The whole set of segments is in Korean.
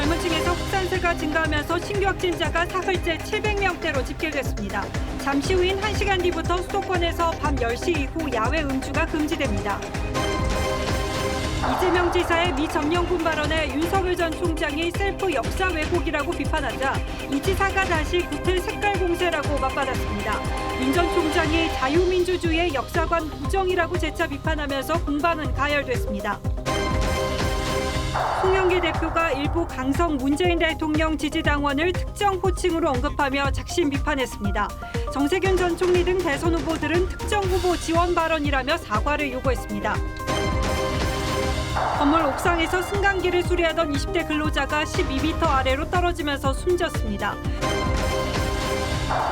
젊은 층에서 확산세가 증가하면서 신규 확진자가 사흘째 700명대로 집계됐습니다. 잠시 후인 1시간 뒤부터 수도권에서 밤 10시 이후 야외 음주가 금지됩니다. 이재명 지사의 미점령군 발언에 윤석열 전 총장이 셀프 역사 왜곡이라고 비판하자 이 지사가 다시 구태 색깔 공세라고 맞받았습니다. 윤 전 총장이 자유민주주의의 역사관 부정이라고 재차 비판하면서 공방은 가열됐습니다. 송영길 대표가 일부 강성 문재인 대통령 지지당원을 특정 호칭으로 언급하며 작심 비판했습니다. 정세균 전 총리 등 대선 후보들은 특정 후보 지원 발언이라며 사과를 요구했습니다. 건물 옥상에서 승강기를 수리하던 20대 근로자가 12m 아래로 떨어지면서 숨졌습니다.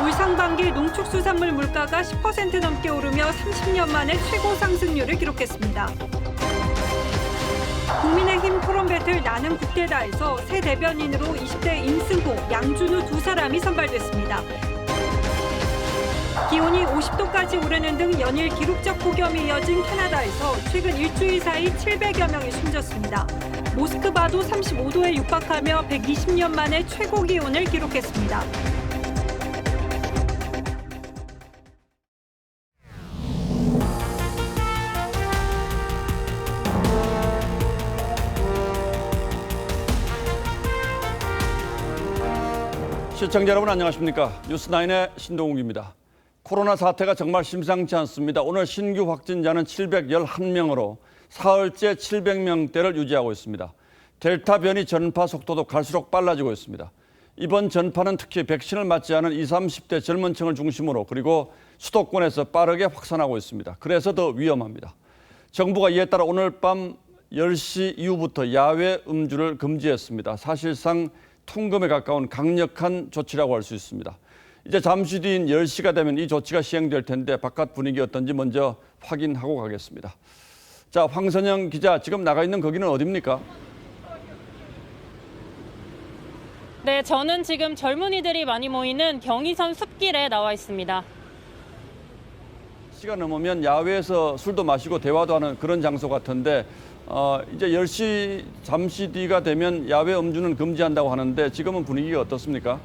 올 상반기 농축수산물 물가가 10% 넘게 오르며 30년 만에 최고 상승률을 기록했습니다. 국민의힘 토론 배틀 나는 국대다에서 새 대변인으로 20대 임승호, 양준우 두 사람이 선발됐습니다. 기온이 50도까지 오르는 등 연일 기록적 폭염이 이어진 캐나다에서 최근 일주일 사이 700여 명이 숨졌습니다. 모스크바도 35도에 육박하며 120년 만에 최고 기온을 기록했습니다. 시청자 여러분 안녕하십니까? 뉴스9의 신동욱입니다. 코로나 사태가 정말 심상치 않습니다. 오늘 신규 확진자는 711명으로 사흘째 700명대를 유지하고 있습니다. 델타 변이 전파 속도도 갈수록 빨라지고 있습니다. 이번 전파는 특히 백신을 맞지 않은 20, 30대 젊은 층을 중심으로 그리고 수도권에서 빠르게 확산하고 있습니다. 그래서 더 위험합니다. 정부가 이에 따라 오늘 밤 10시 이후부터 야외 음주를 금지했습니다. 사실상 통금에 가까운 강력한 조치라고 할 수 있습니다. 이제 잠시 뒤인 10시가 되면 이 조치가 시행될 텐데 바깥 분위기 어떤지 먼저 확인하고 가겠습니다. 자, 황선영 기자, 지금 나가 있는 거기는 어디입니까? 네, 저는 지금 젊은이들이 많이 모이는 경의선 숲길에 나와 있습니다. 시가 넘으면 야외에서 술도 마시고 대화도 하는 그런 장소 같은데 이제 10시 잠시 뒤가 되면 야외 음주는 금지한다고 하는데 지금은 분위기가 어떻습니까?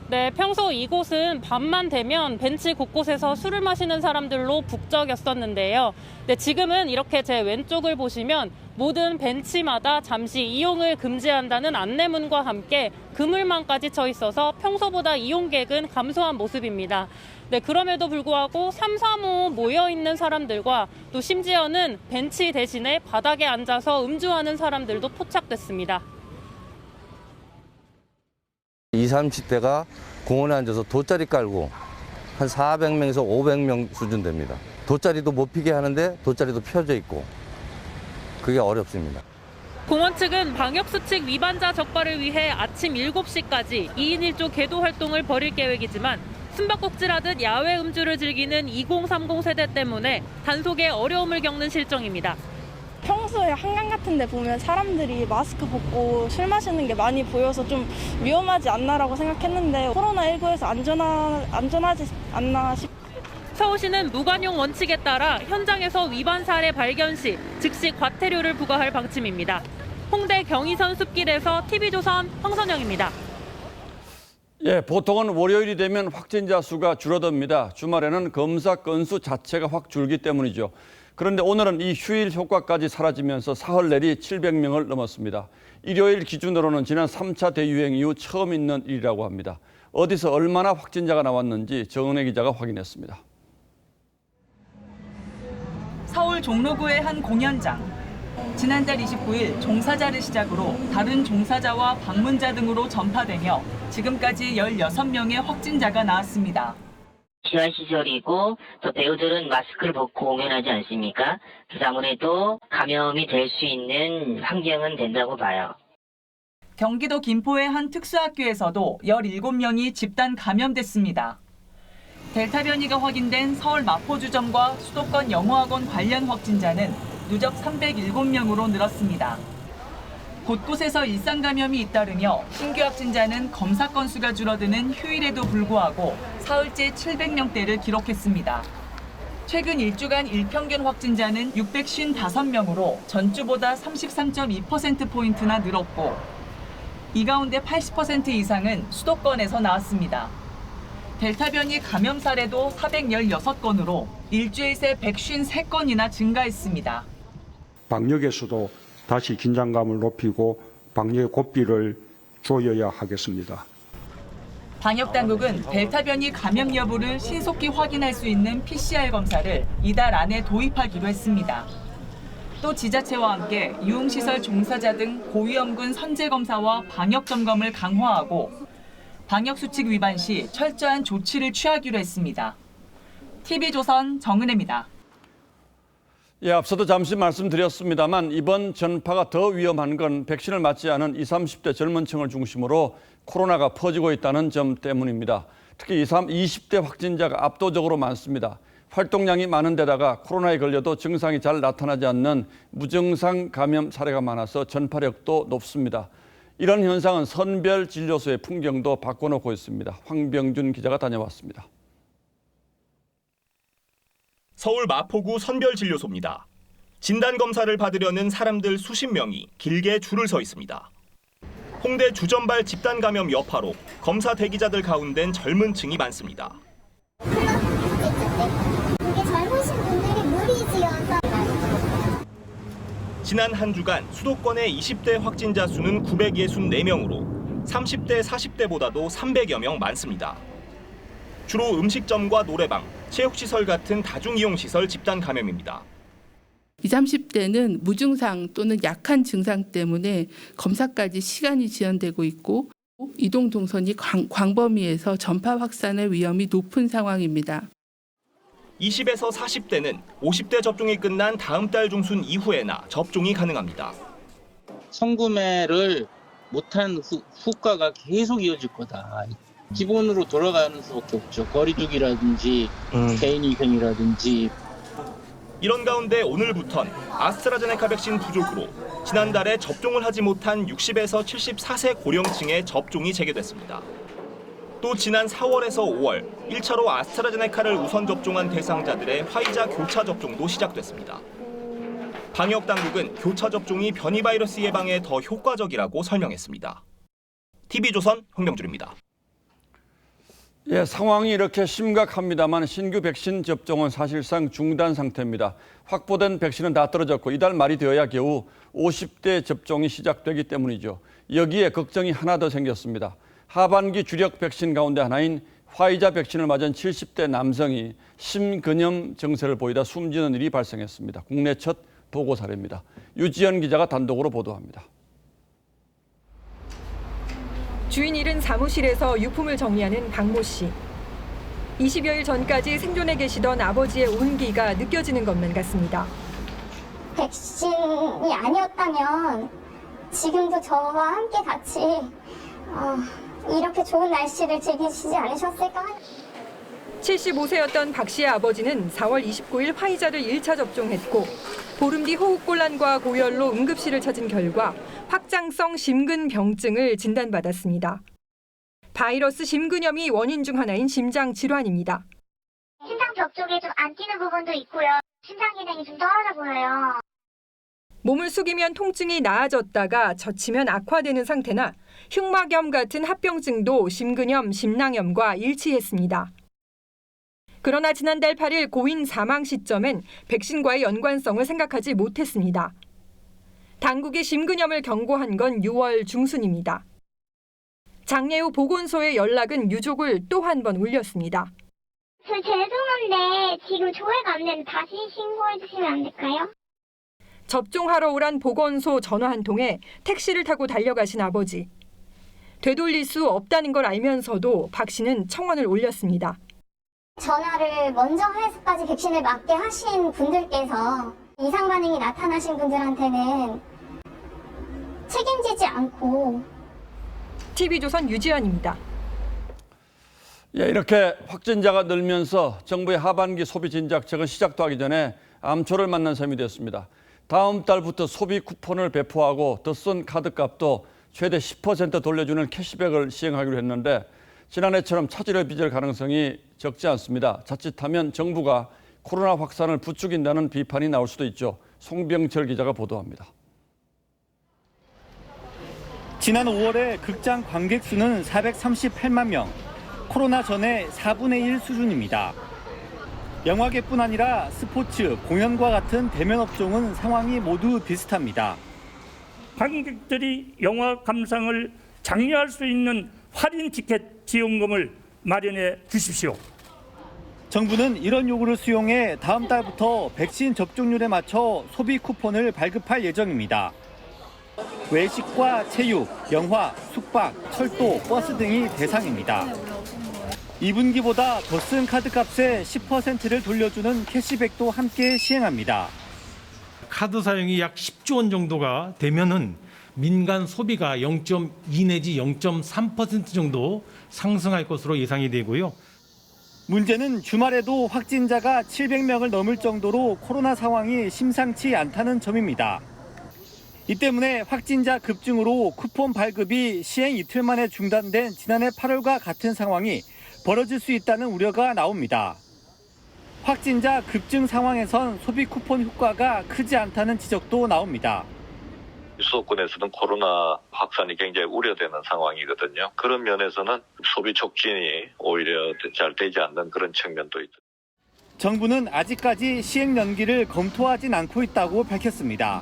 네, 평소 이곳은 밤만 되면 벤치 곳곳에서 술을 마시는 사람들로 북적였었는데요. 네, 지금은 이렇게 제 왼쪽을 보시면 모든 벤치마다 잠시 이용을 금지한다는 안내문과 함께 그물망까지 쳐 있어서 평소보다 이용객은 감소한 모습입니다. 네, 그럼에도 불구하고 3, 4모 모여있는 사람들과 또 심지어는 벤치 대신에 바닥에 앉아서 음주하는 사람들도 포착됐습니다. 20, 30대가 공원에 앉아서 돗자리 깔고 한 400명에서 500명 수준 됩니다. 돗자리도 못 피게 하는데 돗자리도 펴져 있고 그게 어렵습니다. 공원 측은 방역수칙 위반자 적발을 위해 아침 7시까지 2인 1조 계도 활동을 벌일 계획이지만 숨바꼭질하듯 야외 음주를 즐기는 2030 세대 때문에 단속에 어려움을 겪는 실정입니다. 평소에 한강 같은 데 보면 사람들이 마스크 벗고 술 마시는 게 많이 보여서 좀 위험하지 않나라고 생각했는데 코로나19에서 안전하지 않나 싶어요. 서울시는 무관용 원칙에 따라 현장에서 위반 사례 발견 시 즉시 과태료를 부과할 방침입니다. 홍대 경의선 숲길에서 TV조선 황선영입니다. 예, 보통은 월요일이 되면 확진자 수가 줄어듭니다. 주말에는 검사 건수 자체가 확 줄기 때문이죠. 그런데 오늘은 이 휴일 효과까지 사라지면서 사흘 내리 700명을 넘었습니다. 일요일 기준으로는 지난 3차 대유행 이후 처음 있는 일이라고 합니다. 어디서 얼마나 확진자가 나왔는지 정은혜 기자가 확인했습니다. 서울 종로구의 한 공연장. 지난달 29일 종사자를 시작으로 다른 종사자와 방문자 등으로 전파되며 지금까지 16명의 확진자가 나왔습니다. 지하 시설이고 또 배우들은 마스크를 벗고 공연하지 않습니까? 그래서 아무래도 감염이 될 수 있는 환경은 된다고 봐요. 경기도 김포의 한 특수학교에서도 17명이 집단 감염됐습니다. 델타 변이가 확인된 서울 마포주점과 수도권 영어학원 관련 확진자는 누적 307명으로 늘었습니다. 곳곳에서 일상 감염이 잇따르며 신규 확진자는 검사 건수가 줄어드는 휴일에도 불구하고 사흘째 700명대를 기록했습니다. 최근 일주간 일평균 확진자는 655명으로 전주보다 33.2%포인트나 늘었고 이 가운데 80% 이상은 수도권에서 나왔습니다. 델타 변이 감염 사례도 416건으로 일주일 새 153건이나 증가했습니다. 방역에서도 다시 긴장감을 높이고 방역의 고삐를 조여야 하겠습니다. 방역당국은 델타 변이 감염 여부를 신속히 확인할 수 있는 PCR 검사를 이달 안에 도입하기로 했습니다. 또 지자체와 함께 유흥시설 종사자 등 고위험군 선제검사와 방역점검을 강화하고 방역수칙 위반 시 철저한 조치를 취하기로 했습니다. TV조선 정은혜입니다. 예, 앞서도 잠시 말씀드렸습니다만 이번 전파가 더 위험한 건 백신을 맞지 않은 20, 30대 젊은 층을 중심으로 코로나가 퍼지고 있다는 점 때문입니다. 특히 20대 확진자가 압도적으로 많습니다. 활동량이 많은 데다가 코로나에 걸려도 증상이 잘 나타나지 않는 무증상 감염 사례가 많아서 전파력도 높습니다. 이런 현상은 선별진료소의 풍경도 바꿔놓고 있습니다. 황병준 기자가 다녀왔습니다. 서울 마포구 선별진료소입니다. 진단검사를 받으려는 사람들 수십 명이 길게 줄을 서 있습니다. 홍대 주전발 집단감염 여파로 검사 대기자들 가운데는 젊은 층이 많습니다. 이게 젊으신 분들이 무리지어서. 지난 한 주간 수도권의 20대 확진자 수는 964명으로 30대, 40대보다도 300여 명 많습니다. 주로 음식점과 노래방, 체육시설 같은 다중이용시설 집단 감염입니다. 20, 30대는 무증상 또는 약한 증상 때문에 검사까지 시간이 지연되고 있고 이동 동선이 광범위해서 전파 확산의 위험이 높은 상황입니다. 20에서 40대는 50대 접종이 끝난 다음 달 중순 이후에나 접종이 가능합니다. 성구매를 못한 후과가 계속 이어질 거다. 기본으로 돌아가는 수밖에 없죠. 거리두기라든지 개인위생이라든지. 이런 가운데 오늘부턴 아스트라제네카 백신 부족으로 지난달에 접종을 하지 못한 60에서 74세 고령층의 접종이 재개됐습니다. 또 지난 4월에서 5월 1차로 아스트라제네카를 우선 접종한 대상자들의 화이자 교차 접종도 시작됐습니다. 방역당국은 교차 접종이 변이 바이러스 예방에 더 효과적이라고 설명했습니다. TV조선 홍명준입니다. 예, 상황이 이렇게 심각합니다만 신규 백신 접종은 사실상 중단 상태입니다. 확보된 백신은 다 떨어졌고 이달 말이 되어야 겨우 50대 접종이 시작되기 때문이죠. 여기에 걱정이 하나 더 생겼습니다. 하반기 주력 백신 가운데 하나인 화이자 백신을 맞은 70대 남성이 심근염 증세를 보이다 숨지는 일이 발생했습니다. 국내 첫 보고 사례입니다. 유지연 기자가 단독으로 보도합니다. 주인 잃은 사무실에서 유품을 정리하는 박모 씨. 20여일 전까지 생존해 계시던 아버지의 온기가 느껴지는 것만 같습니다. 백신이 아니었다면 지금도 저와 함께 같이 이렇게 좋은 날씨를 즐기시지 않으셨을까? 75세였던 박 씨의 아버지는 4월 29일 화이자를 1차 접종했고 보름 뒤 호흡곤란과 고열로 응급실을 찾은 결과 확장성 심근병증을 진단받았습니다. 바이러스 심근염이 원인 중 하나인 심장 질환입니다. 심장벽 쪽에 좀 안 뛰는 부분도 있고요. 심장 기능이 좀 떨어져 보여요. 몸을 숙이면 통증이 나아졌다가 젖히면 악화되는 상태나 흉막염 같은 합병증도 심근염, 심낭염과 일치했습니다. 그러나 지난달 8일 고인 사망 시점엔 백신과의 연관성을 생각하지 못했습니다. 당국이 심근염을 경고한 건 6월 중순입니다. 장례 후 보건소의 연락은 유족을 또 한 번 울렸습니다. 저 죄송한데 지금 조회가 안 되는데 다시 신고해 주시면 안 될까요? 접종하러 오란 보건소 전화 한 통에 택시를 타고 달려가신 아버지. 되돌릴 수 없다는 걸 알면서도 박 씨는 청원을 올렸습니다. 전화를 먼저 해서까지 백신을 맞게 하신 분들께서 이상 반응이 나타나신 분들한테는 책임지지 않고. TV조선 유지연입니다. 예, 이렇게 확진자가 늘면서 정부의 하반기 소비 진작책은 시작도 하기 전에 암초를 맞는 셈이 됐습니다. 다음 달부터 소비 쿠폰을 배포하고 더 쓴 카드값도 최대 10% 돌려주는 캐시백을 시행하기로 했는데 지난해처럼 차질을 빚을 가능성이 적지 않습니다. 자칫하면 정부가 코로나 확산을 부추긴다는 비판이 나올 수도 있죠. 송병철 기자가 보도합니다. 지난 5월에 극장 관객 수는 438만 명, 코로나 전의 4분의 1 수준입니다. 영화계뿐 아니라 스포츠, 공연과 같은 대면 업종은 상황이 모두 비슷합니다. 관객들이 영화 감상을 장려할 수 있는 할인 티켓 지원금을 마련해 주십시오. 정부는 이런 요구를 수용해 다음 달부터 백신 접종률에 맞춰 소비 쿠폰을 발급할 예정입니다. 외식과 체육, 영화, 숙박, 철도, 버스 등이 대상입니다. 2분기보다 더 쓴 카드값의 10%를 돌려주는 캐시백도 함께 시행합니다. 카드 사용이 약 10조 원 정도가 되면은 민간 소비가 0.2 내지 0.3% 정도 상승할 것으로 예상이 되고요. 문제는 주말에도 확진자가 700명을 넘을 정도로 코로나 상황이 심상치 않다는 점입니다. 이 때문에 확진자 급증으로 쿠폰 발급이 시행 이틀 만에 중단된 지난해 8월과 같은 상황이 벌어질 수 있다는 우려가 나옵니다. 확진자 급증 상황에선 소비 쿠폰 효과가 크지 않다는 지적도 나옵니다. 수도권에서는 코로나 확산이 굉장히 우려되는 상황이거든요. 그런 면에서는 소비 촉진이 오히려 잘 되지 않는 그런 측면도 있죠. 정부는 아직까지 시행 연기를 검토하진 않고 있다고 밝혔습니다.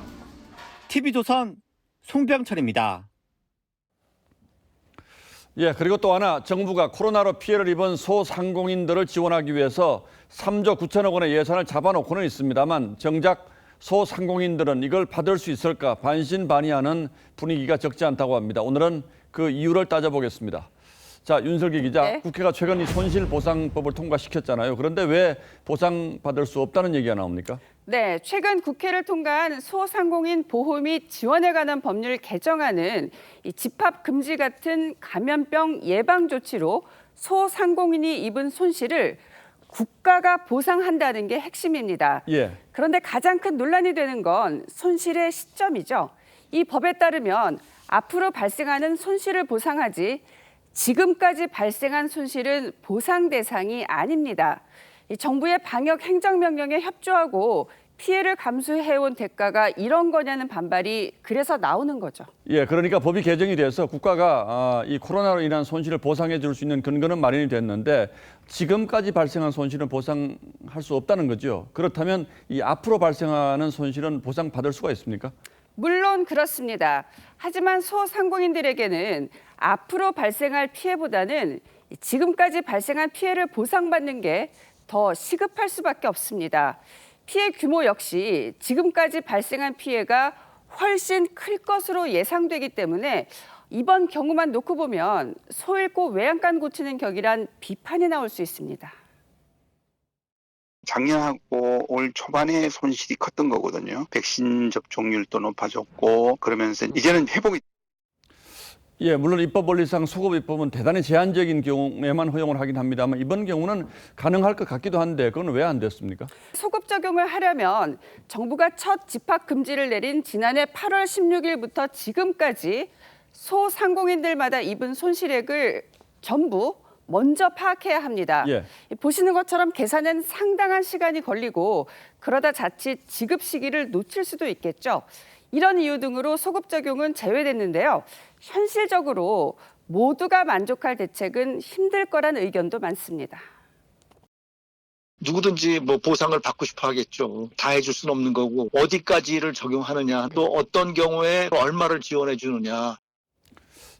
TV조선 송병철입니다. 예, 그리고 또 하나 정부가 코로나로 피해를 입은 소상공인들을 지원하기 위해서 3조 9천억 원의 예산을 잡아놓고는 있습니다만 정작 소상공인들은 이걸 받을 수 있을까 반신반의하는 분위기가 적지 않다고 합니다. 오늘은 그 이유를 따져보겠습니다. 자, 윤석기 기자, 네. 국회가 최근 이 손실보상법을 통과시켰잖아요. 그런데 왜 보상받을 수 없다는 얘기가 나옵니까? 네, 최근 국회를 통과한 소상공인 보호 및 지원에 관한 법률 개정안은 이 집합 금지 같은 감염병 예방 조치로 소상공인이 입은 손실을 국가가 보상한다는 게 핵심입니다. 예. 그런데 가장 큰 논란이 되는 건 손실의 시점이죠. 이 법에 따르면 앞으로 발생하는 손실을 보상하지 지금까지 발생한 손실은 보상 대상이 아닙니다. 이 정부의 방역 행정명령에 협조하고 피해를 감수해온 대가가 이런 거냐는 반발이 그래서 나오는 거죠. 예, 그러니까 법이 개정이 돼서 국가가 이 코로나로 인한 손실을 보상해 줄 수 있는 근거는 마련이 됐는데 지금까지 발생한 손실은 보상할 수 없다는 거죠. 그렇다면 이 앞으로 발생하는 손실은 보상받을 수가 있습니까? 물론 그렇습니다. 하지만 소상공인들에게는 앞으로 발생할 피해보다는 지금까지 발생한 피해를 보상받는 게 더 시급할 수밖에 없습니다. 피해 규모 역시 지금까지 발생한 피해가 훨씬 클 것으로 예상되기 때문에 이번 경우만 놓고 보면 소 잃고 외양간 고치는 격이란 비판이 나올 수 있습니다. 작년하고 올 초반에 손실이 컸던 거거든요. 백신 접종률도 높아졌고 그러면서 이제는 회복이. 예, 물론 입법 원리상 소급 입법은 대단히 제한적인 경우에만 허용을 하긴 합니다만 이번 경우는 가능할 것 같기도 한데 그건 왜 안 됐습니까? 소급 적용을 하려면 정부가 첫 집합 금지를 내린 지난해 8월 16일부터 지금까지 소상공인들마다 입은 손실액을 전부 먼저 파악해야 합니다. 예. 보시는 것처럼 계산은 상당한 시간이 걸리고 그러다 자칫 지급 시기를 놓칠 수도 있겠죠. 이런 이유 등으로 소급 적용은 제외됐는데요. 현실적으로 모두가 만족할 대책은 힘들 거란 의견도 많습니다. 누구든지 뭐 보상을 받고 싶어 하겠죠. 다 해줄 수는 없는 거고 어디까지를 적용하느냐 또 어떤 경우에 얼마를 지원해 주느냐.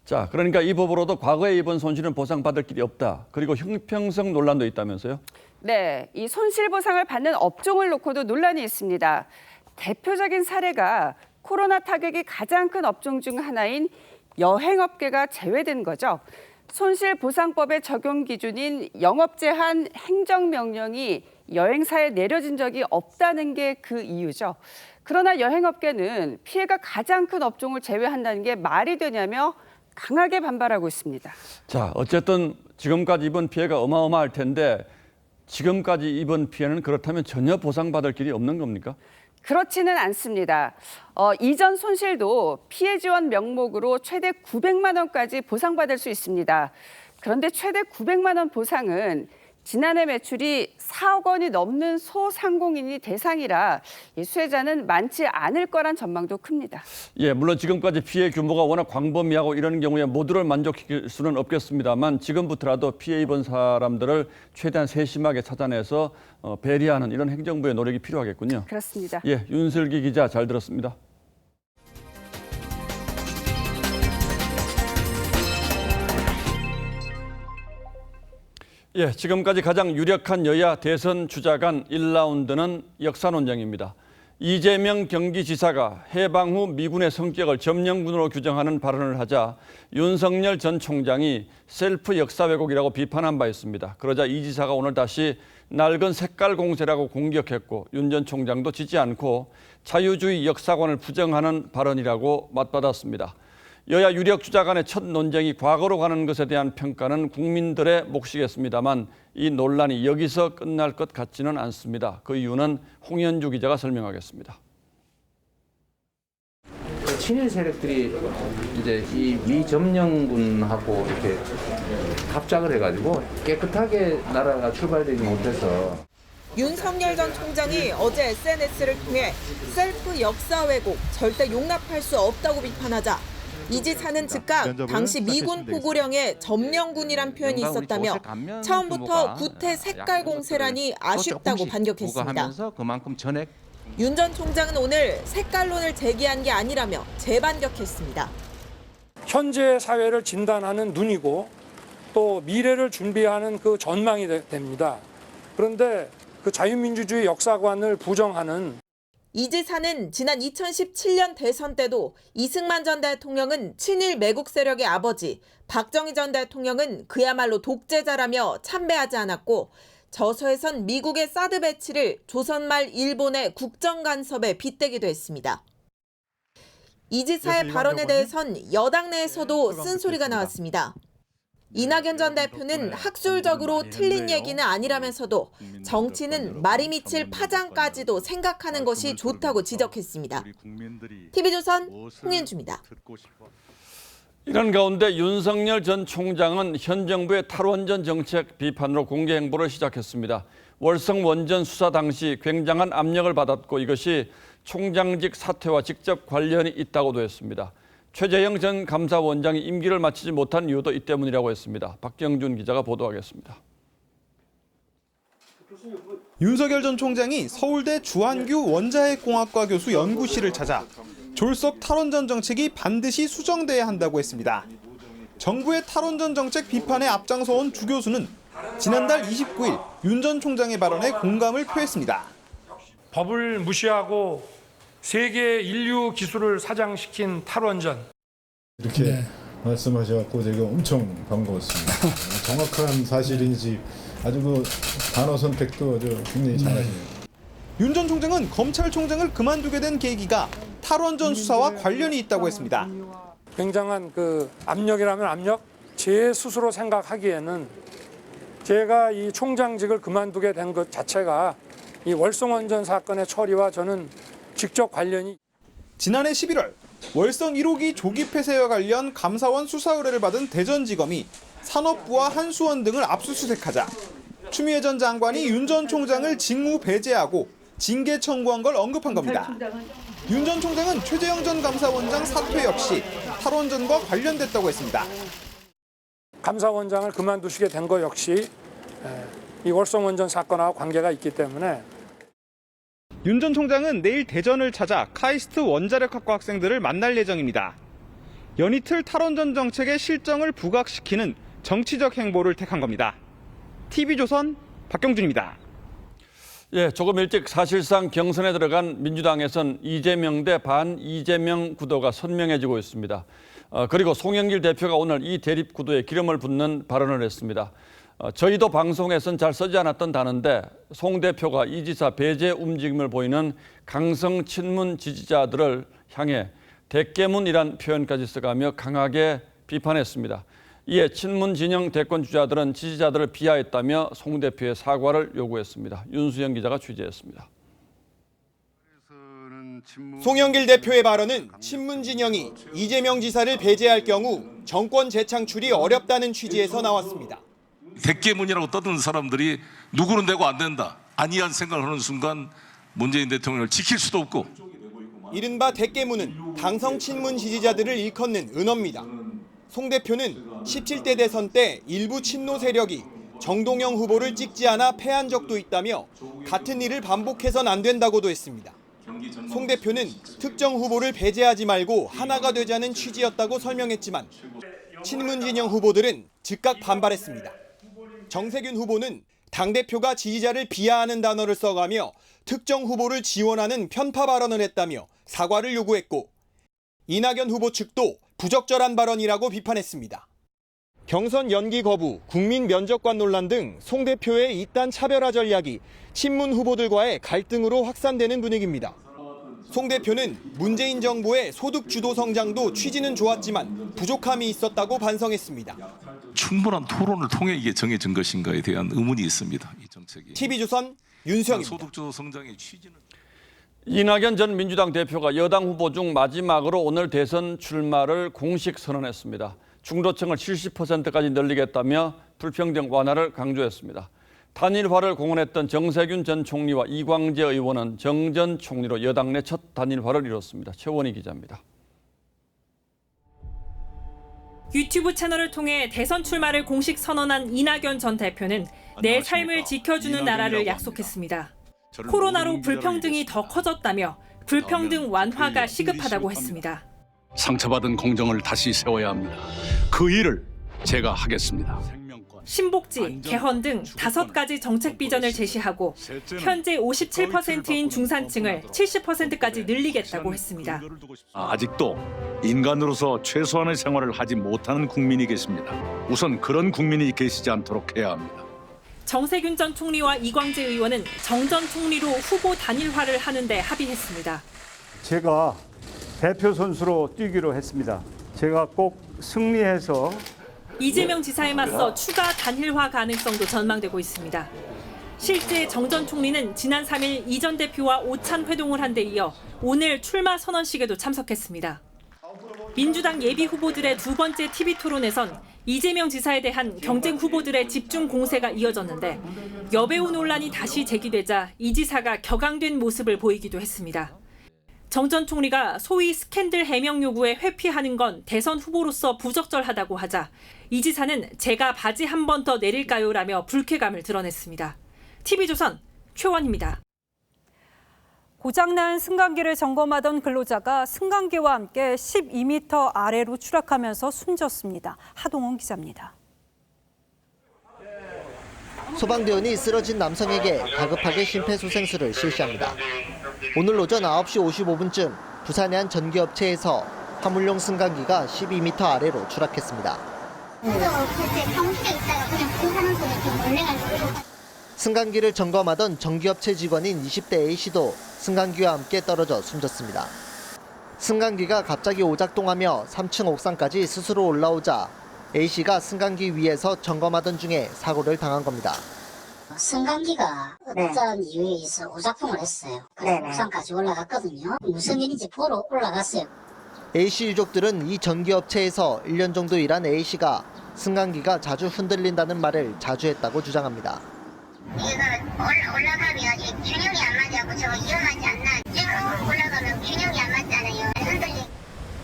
자, 그러니까 이 법으로도 과거에 입은 손실은 보상받을 길이 없다. 그리고 형평성 논란도 있다면서요? 네, 이 손실 보상을 받는 업종을 놓고도 논란이 있습니다. 대표적인 사례가 코로나 타격이 가장 큰 업종 중 하나인 여행업계가 제외된 거죠. 손실보상법의 적용 기준인 영업 제한 행정명령이 여행사에 내려진 적이 없다는 게 그 이유죠. 그러나 여행업계는 피해가 가장 큰 업종을 제외한다는 게 말이 되냐며 강하게 반발하고 있습니다. 자, 어쨌든 지금까지 입은 피해가 어마어마할 텐데 지금까지 입은 피해는 그렇다면 전혀 보상받을 길이 없는 겁니까? 그렇지는 않습니다. 이전 손실도 피해 지원 명목으로 최대 900만 원까지 보상받을 수 있습니다. 그런데 최대 900만 원 보상은 지난해 매출이 4억 원이 넘는 소상공인이 대상이라 이 수혜자는 많지 않을 거란 전망도 큽니다. 예, 물론 지금까지 피해 규모가 워낙 광범위하고 이런 경우에 모두를 만족시킬 수는 없겠습니다만 지금부터라도 피해 입은 사람들을 최대한 세심하게 찾아내서 배려하는 이런 행정부의 노력이 필요하겠군요. 그렇습니다. 예, 윤슬기 기자 잘 들었습니다. 예, 지금까지 가장 유력한 여야 대선 주자 간 1라운드는 역사 논쟁입니다. 이재명 경기지사가 해방 후 미군의 성격을 점령군으로 규정하는 발언을 하자 윤석열 전 총장이 셀프 역사 왜곡이라고 비판한 바 있습니다. 그러자 이 지사가 오늘 다시 낡은 색깔 공세라고 공격했고 윤 전 총장도 지지 않고 자유주의 역사관을 부정하는 발언이라고 맞받았습니다. 여야 유력 주자 간의 첫 논쟁이 과거로 가는 것에 대한 평가는 국민들의 몫이겠습니다만 이 논란이 여기서 끝날 것 같지는 않습니다. 그 이유는 홍현주 기자가 설명하겠습니다. 친일 세력들이 이제 이 미점령군하고 이렇게 합작을 해가지고 깨끗하게 나라가 출발되지 못해서 윤석열 전 총장이 어제 SNS를 통해 셀프 역사 왜곡 절대 용납할 수 없다고 비판하자 이 지사는 즉각 당시 미군 포구령에 점령군이란 표현이 있었다며 처음부터 구태 색깔 공세라니 아쉽다고 반격했습니다. 윤 전 총장은 오늘 색깔론을 제기한 게 아니라며 재반격했습니다. 현재 사회를 진단하는 눈이고 또 미래를 준비하는 그 전망이 됩니다. 그런데 그 자유민주주의 역사관을 부정하는 이 지사는 지난 2017년 대선 때도 이승만 전 대통령은 친일 매국 세력의 아버지, 박정희 전 대통령은 그야말로 독재자라며 참배하지 않았고 저서에선 미국의 사드 배치를 조선 말 일본의 국정간섭에 빗대기도 했습니다. 이 지사의 발언에 대해선 여당 내에서도 쓴소리가 나왔습니다. 이낙연 전 대표는 학술적으로 틀린 얘기는 아니라면서도 정치는 말이 미칠 파장까지도 생각하는 것이 좋다고 지적했습니다. TV조선 홍현주입니다. 이런 가운데 윤석열 전 총장은 현 정부의 탈원전 정책 비판으로 공개 행보를 시작했습니다. 월성 원전 수사 당시 굉장한 압력을 받았고 이것이 총장직 사퇴와 직접 관련이 있다고도 했습니다. 최재형 전 감사원장이 임기를 마치지 못한 이유도 이 때문이라고 했습니다. 박경준 기자가 보도하겠습니다. 윤석열 전 총장이 서울대 주한규 원자핵공학과 교수 연구실을 찾아 졸속 탈원전 정책이 반드시 수정돼야 한다고 했습니다. 정부의 탈원전 정책 비판에 앞장서온 주 교수는 지난달 29일 윤 전 총장의 발언에 공감을 표했습니다. 법을 무시하고 세계 인류 기술을 사장시킨 탈원전. 이렇게 말씀하셔서 제가 엄청 반가웠습니다. 정확한 사실인지 아주 그 단어 선택도 아주 굉장히 잘하시네요. 윤 전 총장은 검찰총장을 그만두게 된 계기가 탈원전 수사와 관련이 있다고 했습니다. 굉장한 그 압력이라면 압력, 제 스스로 생각하기에는 제가 이 총장직을 그만두게 된 것 자체가 이 월성원전 사건의 처리와 저는 직접 관련이. 지난해 11월 월성 1호기 조기 폐쇄와 관련 감사원 수사 의뢰를 받은 대전지검이 산업부와 한수원 등을 압수수색하자 추미애 전 장관이 윤 전 총장을 직무 배제하고 징계 청구한 걸 언급한 겁니다. 윤 전 총장은 최재형 전 감사원장 사퇴 역시 탈원전과 관련됐다고 했습니다. 감사원장을 그만두시게 된 것 역시 이 월성원전 사건하고 관계가 있기 때문에. 윤 전 총장은 내일 대전을 찾아 카이스트 원자력학과 학생들을 만날 예정입니다. 연이틀 탈원전 정책의 실정을 부각시키는 정치적 행보를 택한 겁니다. TV조선 박경준입니다. 예, 조금 일찍 사실상 경선에 들어간 민주당에선 이재명 대 반 이재명 구도가 선명해지고 있습니다. 그리고 송영길 대표가 오늘 이 대립 구도에 기름을 붓는 발언을 했습니다. 저희도 방송에선 잘 쓰지 않았던 단어인데 송 대표가 이 지사 배제 움직임을 보이는 강성 친문 지지자들을 향해 대깨문이란 표현까지 써가며 강하게 비판했습니다. 이에 친문 진영 대권 주자들은 지지자들을 비하했다며 송 대표의 사과를 요구했습니다. 윤수영 기자가 취재했습니다. 송영길 대표의 발언은 친문 진영이 이재명 지사를 배제할 경우 정권 재창출이 어렵다는 취지에서 나왔습니다. 대깨문이라고 떠드는 사람들이 누구는 되고 안 된다. 아니한 생각을 하는 순간 문재인 대통령을 지킬 수도 없고. 이른바 대깨문은 당성 친문 지지자들을 일컫는 은어입니다. 송 대표는 17대 대선 때 일부 친노 세력이 정동영 후보를 찍지 않아 패한 적도 있다며 같은 일을 반복해선 안 된다고도 했습니다. 송 대표는 특정 후보를 배제하지 말고 하나가 되자는 취지였다고 설명했지만 친문 진영 후보들은 즉각 반발했습니다. 정세균 후보는 당대표가 지지자를 비하하는 단어를 써가며 특정 후보를 지원하는 편파 발언을 했다며 사과를 요구했고 이낙연 후보 측도 부적절한 발언이라고 비판했습니다. 경선 연기 거부, 국민 면접관 논란 등 송 대표의 이딴 차별화 전략이 친문 후보들과의 갈등으로 확산되는 분위기입니다. 송 대표는 문재인 정부의 소득 주도 성장도 취지는 좋았지만 부족함이 있었다고 반성했습니다. 충분한 토론을 통해 이게 정해진 것인가에 대한 의문이 있습니다. 이 정책이. TV조선 윤수영입니다. 소득주도 성장의 취지는. 이낙연 전 민주당 대표가 여당 후보 중 마지막으로 오늘 대선 출마를 공식 선언했습니다. 중도층을 70%까지 늘리겠다며 불평등 완화를 강조했습니다. 단일화를 공언했던 정세균 전 총리와 이광재 의원은 정 전 총리로 여당 내 첫 단일화를 이뤘습니다. 최원희 기자입니다. 유튜브 채널을 통해 대선 출마를 공식 선언한 이낙연 전 대표는 내 삶을 지켜주는 나라를 약속했습니다. 코로나로 불평등이 더 커졌다며 불평등 완화가 시급하다고 했습니다. 상처받은 공정을 다시 세워야 합니다. 그 일을 제가 하겠습니다. 신복지, 개헌 등 5가지 정책 비전을 제시하고 현재 57%인 중산층을 70%까지 늘리겠다고 했습니다. 아직도 인간으로서 최소한의 생활을 하지 못하는 국민이 계십니다. 우선 그런 국민이 계시지 않도록 해야 합니다. 정세균 전 총리와 이광재 의원은 정 전 총리로 후보 단일화를 하는 데 합의했습니다. 제가 대표 선수로 뛰기로 했습니다. 제가 꼭 승리해서 이재명 지사에 맞서 추가 단일화 가능성도 전망되고 있습니다. 실제 정 전 총리는 지난 3일 이 전 대표와 오찬 회동을 한 데 이어 오늘 출마 선언식에도 참석했습니다. 민주당 예비 후보들의 두 번째 TV 토론에선 이재명 지사에 대한 경쟁 후보들의 집중 공세가 이어졌는데 여배우 논란이 다시 제기되자 이 지사가 격앙된 모습을 보이기도 했습니다. 정 전 총리가 소위 스캔들 해명 요구에 회피하는 건 대선 후보로서 부적절하다고 하자 이 지사는 제가 바지 한 번 더 내릴까요라며 불쾌감을 드러냈습니다. TV조선 최원희입니다. 고장난 승강기를 점검하던 근로자가 승강기와 함께 12m 아래로 추락하면서 숨졌습니다. 하동원 기자입니다. 소방대원이 쓰러진 남성에게 다급하게 심폐소생술을 실시합니다. 오늘 오전 9시 55분쯤 부산의 한 전기업체에서 화물용 승강기가 12m 아래로 추락했습니다. 승강기를 점검하던 전기업체 직원인 20대 A씨도 승강기와 함께 떨어져 숨졌습니다. 승강기가 갑자기 오작동하며 3층 옥상까지 스스로 올라오자 A씨가 승강기 위에서 점검하던 중에 사고를 당한 겁니다. 승강기가 어떤 이유에 의해서 오작동을 했어요. 그래서 옥상까지 올라갔거든요. 무슨 일인지 보러 올라갔어요. A씨 유족들은 이 전기업체에서 1년 정도 일한 A씨가 승강기가 자주 흔들린다는 말을 자주 했다고 주장합니다. 얘가 올라가면 균형이 안 맞아고 저거 위험하지 않나. 쭉 올라가면 균형이 안 맞잖아요. 흔들리.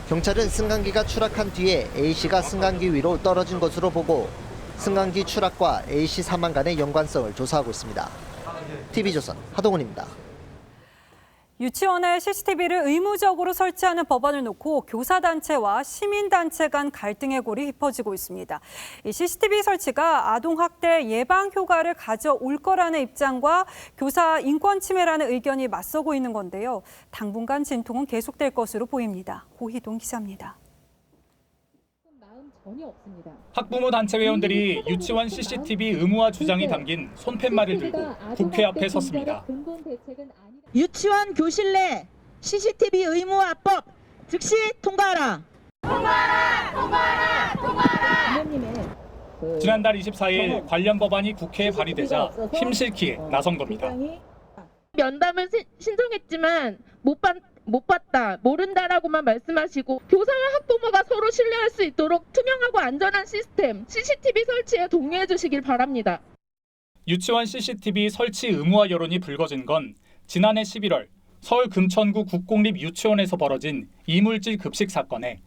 경찰은 승강기가 추락한 뒤에 A씨가 승강기 위로 떨어진 것으로 보고 승강기 추락과 A씨 사망 간의 연관성을 조사하고 있습니다. TV조선 하동훈입니다. 유치원에 CCTV를 의무적으로 설치하는 법안을 놓고 교사단체와 시민단체 간 갈등의 골이 깊어지고 있습니다. 이 CCTV 설치가 아동학대 예방 효과를 가져올 거라는 입장과 교사 인권 침해라는 의견이 맞서고 있는 건데요. 당분간 진통은 계속될 것으로 보입니다. 고희동 기자입니다. 학부모 단체 회원들이 유치원 CCTV 의무화 주장이 담긴 손팻말을 들고 국회 앞에 섰습니다. 유치원 교실 내 CCTV 의무화법 즉시 통과하라. 지난달 24일 관련 법안이 국회에 발의되자 힘실키에 나선 겁니다. 면담을 신청했지만 못 못 봤다, 모른다라고만 말씀하시고 교사와 학부모가 서로 신뢰할 수 있도록 투명하고 안전한 시스템, CCTV 설치에 동의해 주시길 바랍니다. 유치원 CCTV 설치 의무화 여론이 불거진 건 지난해 11월 서울 금천구 국공립 유치원에서 벌어진 이물질 급식 사건에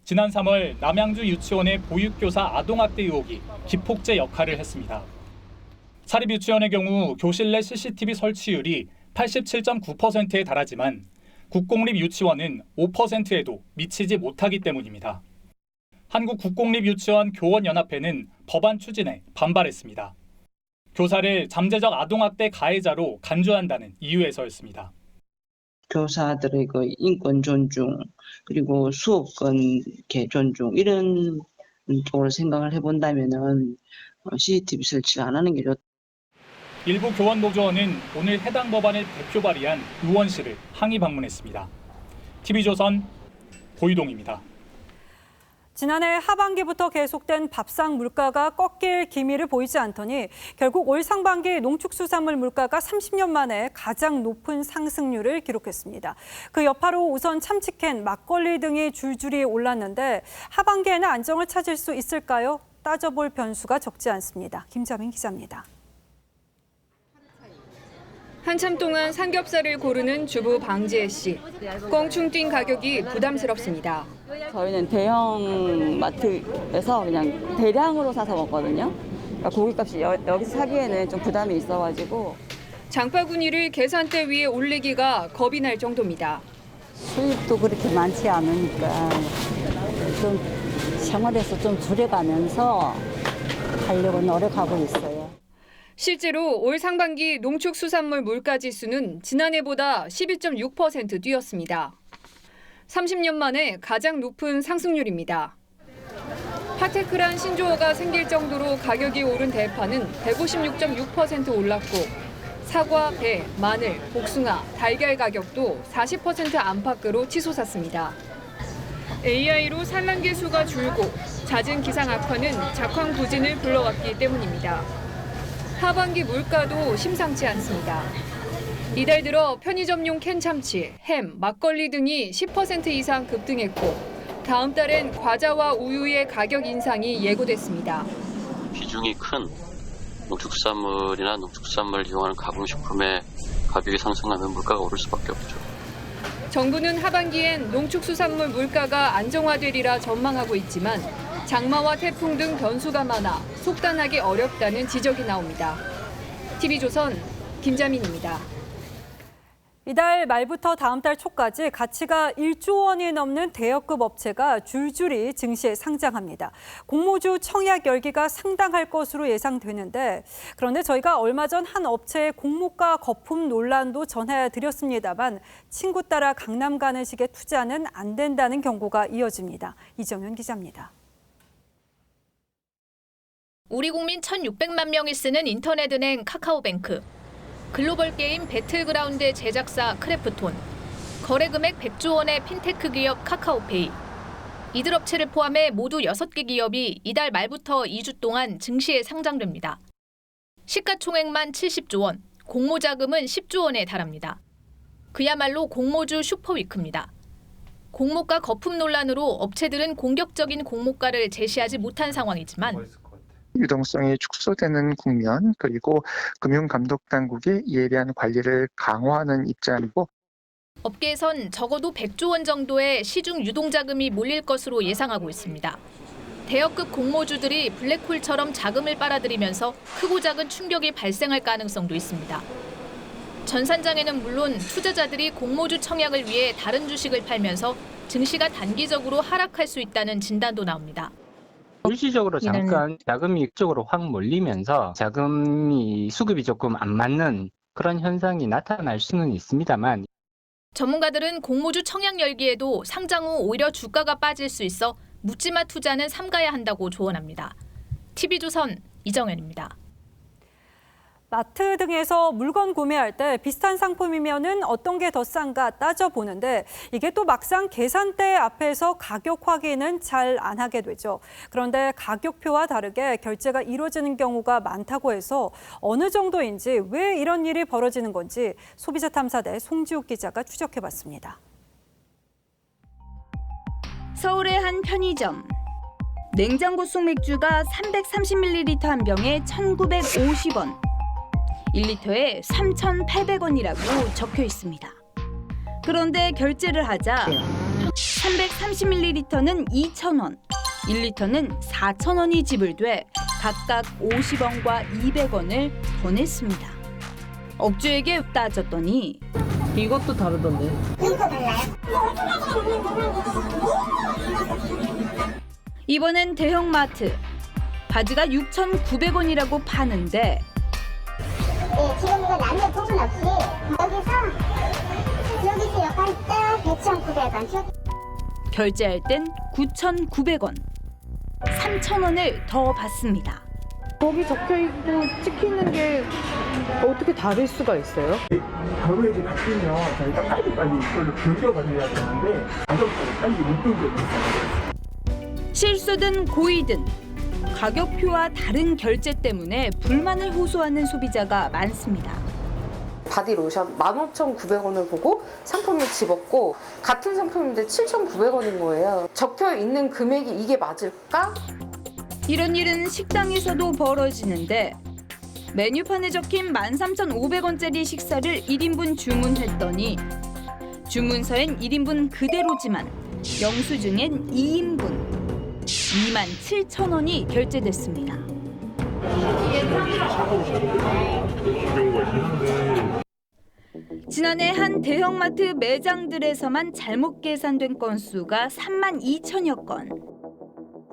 지난 3월 남양주 유치원의 보육교사 아동학대 의혹이 기폭제 역할을 했습니다. 사립유치원의 경우 교실 내 CCTV 설치율이 87.9%에 달하지만 국공립 유치원은 5%에도 미치지 못하기 때문입니다. 한국국공립유치원 교원연합회는 법안 추진에 반발했습니다. 교사를 잠재적 아동학대 가해자로 간주한다는 이유에서였습니다. 교사들의 그 인권 존중 그리고 수업권 존중 이런 쪽으로 생각을 해본다면은 CCTV 설치를 안 하는 게 좋다. 일부 교원노조원은 오늘 해당 법안을 대표 발의한 의원실을 항의 방문했습니다. TV조선 보이동입니다. 지난해 하반기부터 계속된 밥상 물가가 꺾일 기미를 보이지 않더니 결국 올 상반기 농축수산물 물가가 30년 만에 가장 높은 상승률을 기록했습니다. 그 여파로 우선 참치캔, 막걸리 등이 줄줄이 올랐는데 하반기에는 안정을 찾을 수 있을까요? 따져볼 변수가 적지 않습니다. 김자민 기자입니다. 한참 동안 삼겹살을 고르는 주부 방지혜 씨. 껑충 뛴 가격이 부담스럽습니다. 저희는 대형 마트에서 그냥 대량으로 사서 먹거든요. 그러니까 고깃값이 여기서 사기에는 좀 부담이 있어가지고. 장바구니를 계산대 위에 올리기가 겁이 날 정도입니다. 수입도 그렇게 많지 않으니까 좀 생활에서 좀 줄여가면서 하려고 노력하고 있어요. 실제로 올 상반기 농축수산물 물가지수는 지난해보다 12.6% 뛰었습니다. 30년 만에 가장 높은 상승률입니다. 핫테크란 신조어가 생길 정도로 가격이 오른 대파는 156.6% 올랐고 사과, 배, 마늘, 복숭아, 달걀 가격도 40% 안팎으로 치솟았습니다. AI로 산란계 수가 줄고 잦은 기상 악화는 작황 부진을 불러왔기 때문입니다. 하반기 물가도 심상치 않습니다. 이달 들어 편의점용 캔참치, 햄, 막걸리 등이 10% 이상 급등했고 다음 달엔 과자와 우유의 가격 인상이 예고됐습니다. 비중이 큰 농축수산물이나 농축수산물을 이용하는 가공식품의 가격이 상승하면 물가가 오를 수밖에 없죠. 정부는 하반기엔 농축수산물 물가가 안정화되리라 전망하고 있지만 장마와 태풍 등 변수가 많아 속단하기 어렵다는 지적이 나옵니다. TV조선 김자민입니다. 이달 말부터 다음 달 초까지 가치가 1조 원이 넘는 대여급 업체가 줄줄이 증시에 상장합니다. 공모주 청약 열기가 상당할 것으로 예상되는데 그런데 저희가 얼마 전 한 업체의 공모가 거품 논란도 전해드렸습니다만 친구 따라 강남 가는 식의 투자는 안 된다는 경고가 이어집니다. 이정현 기자입니다. 우리 국민 1,600만 명이 쓰는 인터넷은행 카카오뱅크, 글로벌 게임 배틀그라운드의 제작사 크래프톤, 거래 금액 100조 원의 핀테크 기업 카카오페이. 이들 업체를 포함해 모두 6개 기업이 이달 말부터 2주 동안 증시에 상장됩니다. 시가총액만 70조 원, 공모 자금은 10조 원에 달합니다. 그야말로 공모주 슈퍼위크입니다. 공모가 거품 논란으로 업체들은 공격적인 공모가를 제시하지 못한 상황이지만 유동성이 축소되는 국면 그리고 금융감독당국이 이에 대한 관리를 강화하는 입장이고 업계에선 적어도 100조 원 정도의 시중 유동자금이 몰릴 것으로 예상하고 있습니다. 대여급 공모주들이 블랙홀처럼 자금을 빨아들이면서 크고 작은 충격이 발생할 가능성도 있습니다. 전산장에는 물론 투자자들이 공모주 청약을 위해 다른 주식을 팔면서 증시가 단기적으로 하락할 수 있다는 진단도 나옵니다. 일시적으로 잠깐 자금이 이쪽으로 확 몰리면서 자금이 수급이 조금 안 맞는 그런 현상이 나타날 수는 있습니다만 전문가들은 공모주 청약 열기에도 상장 후 오히려 주가가 빠질 수 있어 묻지마 투자는 삼가야 한다고 조언합니다. TV조선 이정현입니다. 마트 등에서 물건 구매할 때 비슷한 상품이면은 어떤 게 더 싼가 따져보는데 이게 또 막상 계산대 앞에서 가격 확인은 잘 안 하게 되죠. 그런데 가격표와 다르게 결제가 이루어지는 경우가 많다고 해서 어느 정도인지 왜 이런 일이 벌어지는 건지 소비자탐사대 송지욱 기자가 추적해봤습니다. 서울의 한 편의점. 냉장고 속 맥주가 330ml 한 병에 1,950원, 1리터에 3,800원이라고 적혀 있습니다. 그런데 결제를 하자 330ml는 2,000원, 1리터는 4,000원이 지불돼 각각 50원과 200원을 더 냈습니다. 업주에게 따졌더니 이것도 다르던데. 이번엔 대형마트. 바지가 6,900원이라고 파는데 네, 지금 이거 남녀 구분 없이 여기서 여기까지 딱 9,900원. 결제할 땐 9,900원, 3,000원을 더 받습니다. 거기 적혀있고 찍히는 게 어떻게 다를 수가 있어요? 가격이 바뀌면 저희가 빨리 이걸로 변경받아야 되는데 가격도 빨리 못 변경을 했어요. 실수든 고의든 가격표와 다른 결제 때문에 불만을 호소하는 소비자가 많습니다. 바디로션 15,900원을 보고 상품을 집었고 같은 상품인데 7,900원인 거예요. 적혀 있는 금액이 이게 맞을까? 이런 일은 식당에서도 벌어지는데 메뉴판에 적힌 13,500원짜리 식사를 1인분 주문했더니 주문서엔 1인분 그대로지만 영수증엔 2인분 27,000원이 결제됐습니다. 지난해 한 대형마트 매장들에서만 잘못 계산된 건수가 32,000여 건.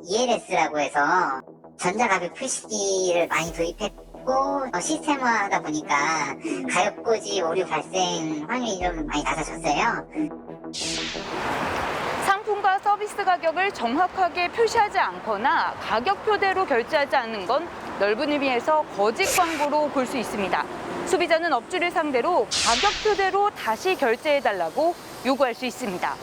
ELS라고 해서 전자가격 표시기를 많이 도입했고 시스템화하다 보니까 가격고지 오류 발생 확률이 좀 많이 낮아졌어요. 상품과 서비스 가격을 정확하게 표시하지 않거나 가격표대로 결제하지 않는 건 넓은 의미에서 거짓 광고로 볼 수 있습니다. 소비자는 업주를 상대로 가격표대로 다시 결제해달라고 요구할 수 있습니다.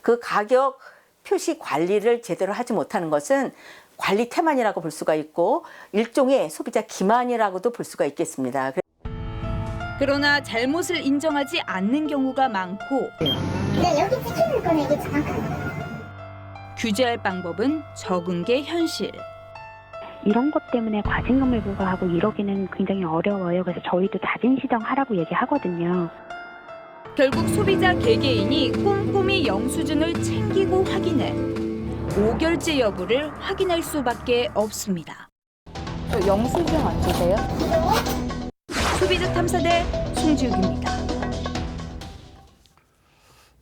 그 가격 표시 관리를 제대로 하지 못하는 것은 관리 태만이라고 볼 수가 있고 일종의 소비자 기만이라고도 볼 수가 있겠습니다. 그러나 잘못을 인정하지 않는 경우가 많고 여기 찍히는 거는 이게 정확하다. 규제할 방법은 적은 게 현실. 이런 것 때문에 과징금을 부과하고 이러기는 굉장히 어려워요. 그래서 저희도 자진시정하라고 얘기하거든요. 결국 소비자 개개인이 꼼꼼히 영수증을 챙기고 확인해 오결제 여부를 확인할 수밖에 없습니다. 영수증 안 주세요? 소비자 탐사대 송지욱입니다.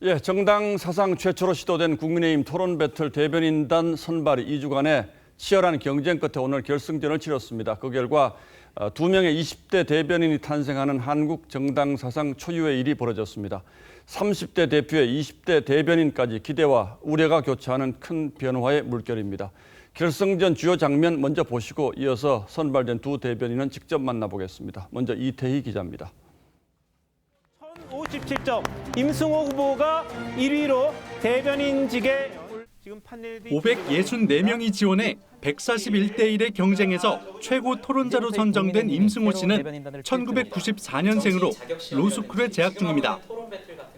예, 정당 사상 최초로 시도된 국민의힘 토론 배틀 대변인단 선발이 2주간의 치열한 경쟁 끝에 오늘 결승전을 치렀습니다. 그 결과 2명의 20대 대변인이 탄생하는 한국 정당 사상 초유의 일이 벌어졌습니다. 30대 대표의 20대 대변인까지 기대와 우려가 교차하는 큰 변화의 물결입니다. 결승전 주요 장면 먼저 보시고 이어서 선발된 두 대변인은 직접 만나보겠습니다. 먼저 이태희 기자입니다. 57점, 임승호 후보가 1위로 대변인직에 지금 판넬이 564명이 지원해 141대 1의 경쟁에서 최고 토론자로 선정된 임승호 씨는 1994년생으로 로스쿨에 재학 중입니다.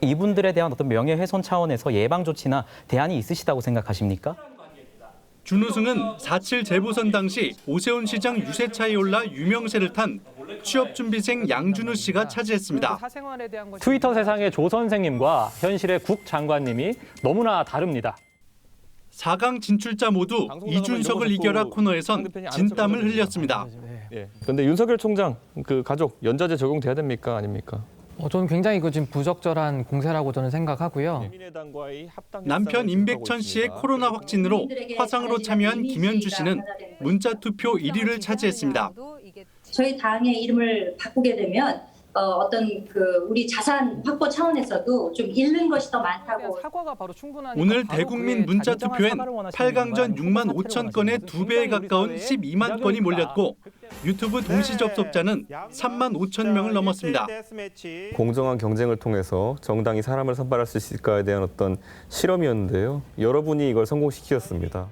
이분들에 대한 어떤 명예훼손 차원에서 예방 조치나 대안이 있으시다고 생각하십니까? 준우승은 4.7 재보선 당시 오세훈 시장 유세차에 올라 유명세를 탄 취업준비생 양준우 씨가 차지했습니다. 트위터 세상의 조 선생님과 현실의 국 장관님이 너무나 다릅니다. 4강 진출자 모두 이준석을 이겨라 코너에선 진땀을 흘렸습니다. 그런데 윤석열 총장 그 가족 연좌제 적용돼야 됩니까 아닙니까? 저는 굉장히 이거 지금 부적절한 공세라고 저는 생각하고요. 남편 임백천 씨의 코로나 확진으로 화상으로 참여한 김현주 씨는 문자 투표 1위를 차지했습니다. 저희 당의 이름을 바꾸게 되면 어떤 우리 자산 확보 차원에서도 좀 잃는 것이 더 많다고. 오늘 대국민 문자 투표엔 8강전 6만 5천 건의 2배에 가까운 12만 건이 몰렸고 유튜브 동시 접속자는 3만 5천 명을 넘었습니다. 공정한 경쟁을 통해서 정당이 사람을 선발할 수 있을까에 대한 어떤 실험이었는데요. 여러분이 이걸 성공시키셨습니다.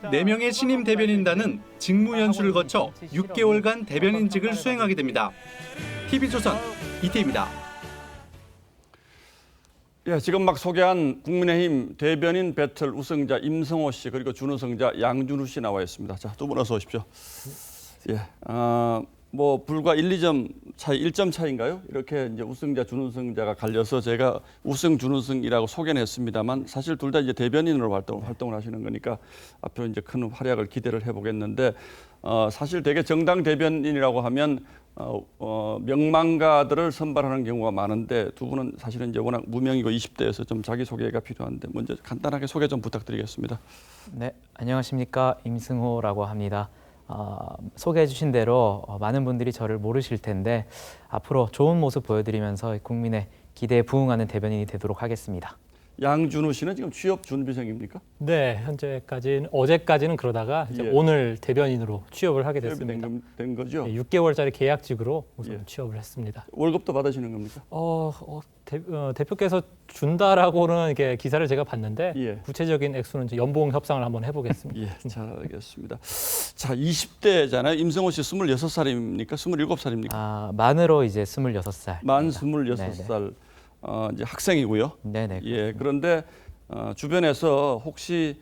4명의 신임 대변인단은 직무 연수를 거쳐 6개월간 대변인직을 수행하게 됩니다. TV조선 이태희입니다. 예, 지금 막 소개한 국민의힘 대변인 배틀 우승자 임승호 씨 그리고 준우승자 양준우 씨 나와 있습니다. 자, 두 분 어서 오십시오. 예, 뭐 불과 1점 차이인가요? 이렇게 이제 우승자, 준우승자가 갈려서 제가 우승, 준우승이라고 소개는 했습니다만 사실 둘 다 이제 대변인으로 활동을 하시는 거니까 앞으로 이제 큰 활약을 기대를 해보겠는데 사실 되게 정당 대변인이라고 하면 명망가들을 선발하는 경우가 많은데 두 분은 사실은 이제 워낙 무명이고 20대여서 좀 자기 소개가 필요한데 먼저 간단하게 소개 좀 부탁드리겠습니다. 네, 안녕하십니까, 임승호라고 합니다. 소개해 주신 대로 많은 분들이 저를 모르실 텐데 앞으로 좋은 모습 보여드리면서 국민의 기대에 부응하는 대변인이 되도록 하겠습니다. 양준우 씨는 지금 취업 준비생입니까? 네, 어제까지는 그러다가 이제 오늘 대변인으로 취업을 하게 됐습니다. 된 거죠? 네, 6개월짜리 계약직으로 우선 취업을 했습니다. 월급도 받으시는 겁니까? 대표께서 준다라고는 이렇게 기사를 제가 봤는데 구체적인 액수는 이제 연봉 협상을 한번 해보겠습니다. 예, 잘 알겠습니다. 자, 20대잖아요. 임승호 씨 26살입니까? 27살입니까? 만으로 이제 26살. 만 26살. 이제 학생이고요. 네네. 예, 그런데 주변에서 혹시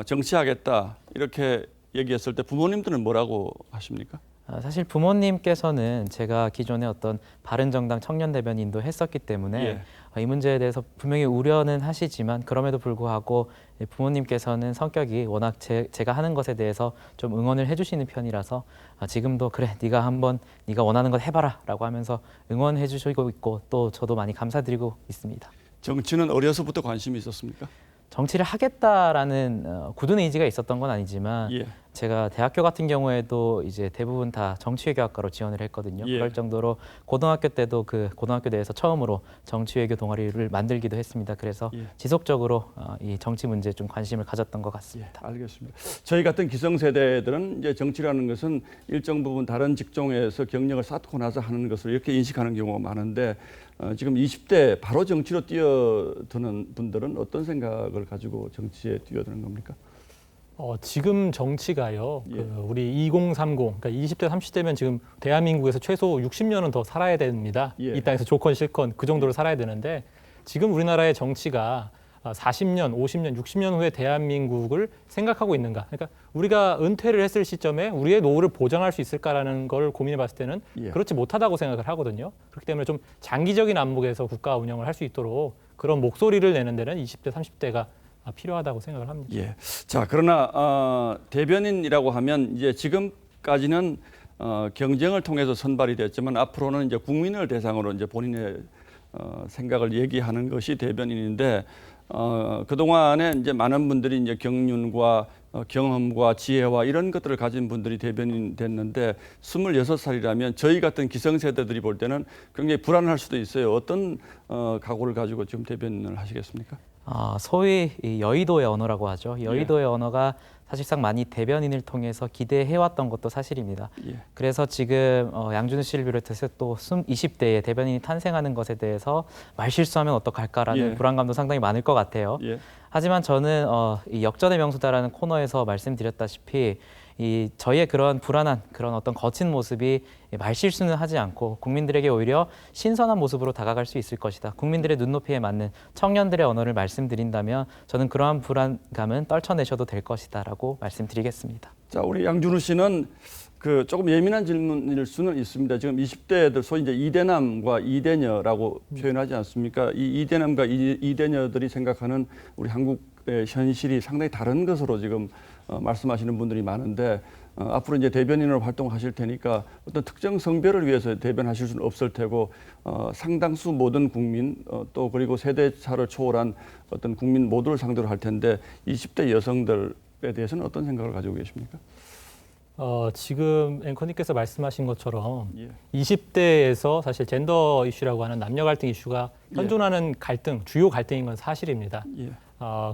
정치하겠다 이렇게 얘기했을 때 부모님들은 뭐라고 하십니까? 사실 부모님께서는 제가 기존에 어떤 바른정당 청년 대변인도 했었기 때문에 이 문제에 대해서 분명히 우려는 하시지만 그럼에도 불구하고 부모님께서는 성격이 워낙 제가 하는 것에 대해서 좀 응원을 해주시는 편이라서 지금도 그래 네가 한번 네가 원하는 것 해봐라라고 하면서 응원해 주시고 있고 또 저도 많이 감사드리고 있습니다. 정치는 어려서부터 관심이 있었습니까? 정치를 하겠다라는 굳은 의지가 있었던 건 아니지만 제가 대학교 같은 경우에도 이제 대부분 다 정치외교학과로 지원을 했거든요. 그럴 정도로 고등학교 때도 그 고등학교 내에서 처음으로 정치외교 동아리를 만들기도 했습니다. 그래서 지속적으로 이 정치 문제에 좀 관심을 가졌던 것 같습니다. 알겠습니다. 저희 같은 기성세대들은 이제 정치라는 것은 일정 부분 다른 직종에서 경력을 쌓고 나서 하는 것을 이렇게 인식하는 경우가 많은데 지금 20대 바로 정치로 뛰어드는 분들은 어떤 생각을 가지고 정치에 뛰어드는 겁니까? 지금 정치가요. 우리 2030, 그러니까 20대, 30대면 지금 대한민국에서 최소 60년은 더 살아야 됩니다. 이 땅에서 좋건 싫건 그 정도로 살아야 되는데 지금 우리나라의 정치가 40년, 50년, 60년 후에 대한민국을 생각하고 있는가? 그러니까 우리가 은퇴를 했을 시점에 우리의 노후를 보장할 수 있을까라는 걸 고민해 봤을 때는 그렇지 못하다고 생각을 하거든요. 그렇기 때문에 좀 장기적인 안목에서 국가 운영을 할 수 있도록 그런 목소리를 내는 데는 20대, 30대가 필요하다고 생각을 합니다. 예. 자, 그러나 대변인이라고 하면 이제 지금까지는 경쟁을 통해서 선발이 됐지만 앞으로는 이제 국민을 대상으로 이제 본인의 생각을 얘기하는 것이 대변인인데 그동안에 이제 많은 분들이 이제 경륜과 경험과 지혜와 이런 것들을 가진 분들이 대변인 됐는데 26살이라면 저희 같은 기성세대들이 볼 때는 굉장히 불안할 수도 있어요. 어떤 각오를 가지고 지금 대변인을 하시겠습니까? 소위 여의도의 언어라고 하죠. 여의도의 언어가 사실상 많이 대변인을 통해서 기대해왔던 것도 사실입니다. 그래서 지금 양준우 씨를 비롯해서 또 20대에 대변인이 탄생하는 것에 대해서 말실수하면 어떡할까라는 불안감도 상당히 많을 것 같아요. 하지만 저는 이 역전의 명수다라는 코너에서 말씀드렸다시피 저희의 그런 불안한 그런 어떤 거친 모습이 말실수는 하지 않고 국민들에게 오히려 신선한 모습으로 다가갈 수 있을 것이다. 국민들의 눈높이에 맞는 청년들의 언어를 말씀드린다면 저는 그러한 불안감은 떨쳐내셔도 될 것이다라고 말씀드리겠습니다. 자, 우리 양준우 씨는 조금 예민한 질문일 수는 있습니다. 지금 20대들 소위 이제 이대남과 이대녀라고 표현하지 않습니까? 이 이대남과 이대녀들이 생각하는 우리 한국의 현실이 상당히 다른 것으로 지금 말씀하시는 분들이 많은데 앞으로 이제 대변인으로 활동하실 테니까 어떤 특정 성별을 위해서 대변하실 수는 없을 테고 상당수 모든 국민 또 그리고 세대차를 초월한 어떤 국민 모두를 상대로 할 텐데 20대 여성들에 대해서는 어떤 생각을 가지고 계십니까? 지금 앵커님께서 말씀하신 것처럼 20대에서 사실 젠더 이슈라고 하는 남녀 갈등 이슈가 현존하는 갈등, 주요 갈등인 건 사실입니다.